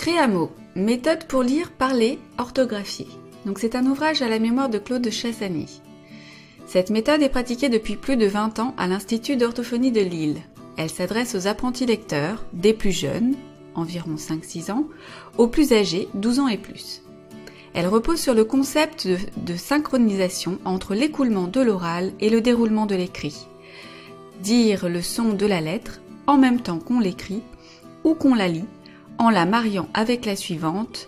Créamo, méthode pour lire, parler, orthographier. Donc c'est un ouvrage à la mémoire de Claude Chassagny. Cette méthode est pratiquée depuis plus de 20 ans à l'Institut d'orthophonie de Lille. Elle s'adresse aux apprentis lecteurs, des plus jeunes, environ 5-6 ans, aux plus âgés, 12 ans et plus. Elle repose sur le concept de synchronisation entre l'écoulement de l'oral et le déroulement de l'écrit. Dire le son de la lettre en même temps qu'on l'écrit ou qu'on la lit, en la mariant avec la suivante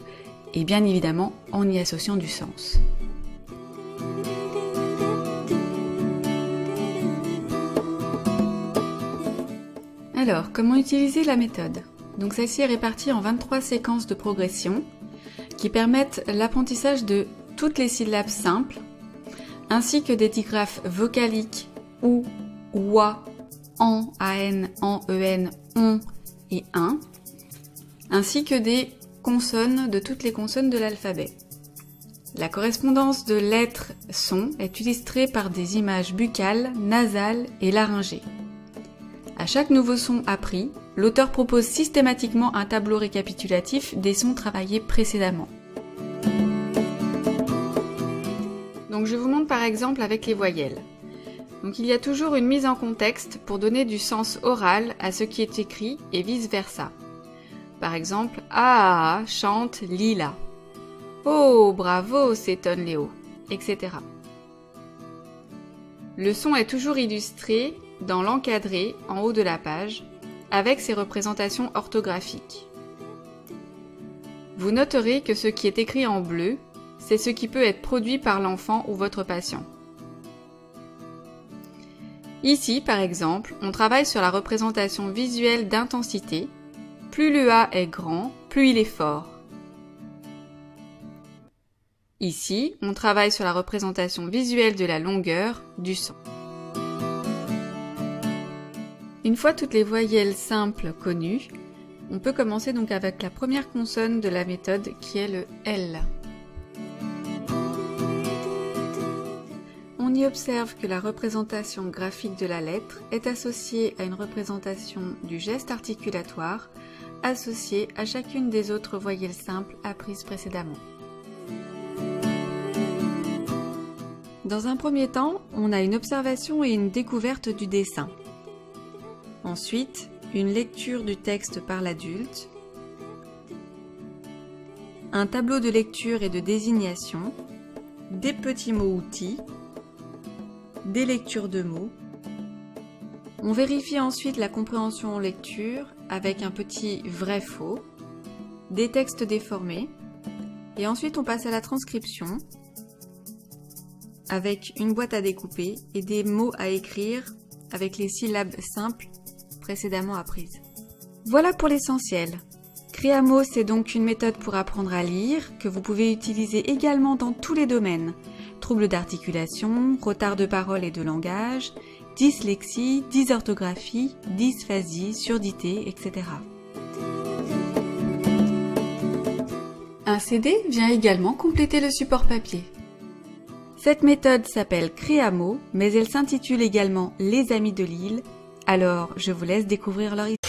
et bien évidemment en y associant du sens. Alors, comment utiliser la méthode? Donc celle-ci est répartie en 23 séquences de progression qui permettent l'apprentissage de toutes les syllabes simples, ainsi que des digraphes vocaliques ou, oua, en, an, en, on et un, ainsi que des consonnes de toutes les consonnes de l'alphabet. La correspondance de lettres-sons est illustrée par des images buccales, nasales et laryngées. À chaque nouveau son appris, l'auteur propose systématiquement un tableau récapitulatif des sons travaillés précédemment. Donc je vous montre par exemple avec les voyelles. Donc il y a toujours une mise en contexte pour donner du sens oral à ce qui est écrit et vice-versa. Par exemple, ah chante Lila. Oh bravo s'étonne Léo, etc. Le son est toujours illustré dans l'encadré en haut de la page avec ses représentations orthographiques. Vous noterez que ce qui est écrit en bleu, c'est ce qui peut être produit par l'enfant ou votre patient. Ici, par exemple, on travaille sur la représentation visuelle d'intensité. Plus le A est grand, plus il est fort. Ici, on travaille sur la représentation visuelle de la longueur du son. Une fois toutes les voyelles simples connues, on peut commencer donc avec la première consonne de la méthode qui est le L. On y observe que la représentation graphique de la lettre est associée à une représentation du geste articulatoire associée à chacune des autres voyelles simples apprises précédemment. Dans un premier temps, on a une observation et une découverte du dessin. Ensuite, une lecture du texte par l'adulte, un tableau de lecture et de désignation, des petits mots-outils, des lectures de mots. On vérifie ensuite la compréhension en lecture avec un petit vrai-faux, des textes déformés, et ensuite on passe à la transcription avec une boîte à découper et des mots à écrire avec les syllabes simples précédemment apprises. Voilà pour l'essentiel. Créamo, c'est donc une méthode pour apprendre à lire que vous pouvez utiliser également dans tous les domaines. Troubles d'articulation, retard de parole et de langage, dyslexie, dysorthographie, dysphasie, surdité, etc. Un CD vient également compléter le support papier. Cette méthode s'appelle Créamo, mais elle s'intitule également Les Amis de Lille. Alors, je vous laisse découvrir leur histoire.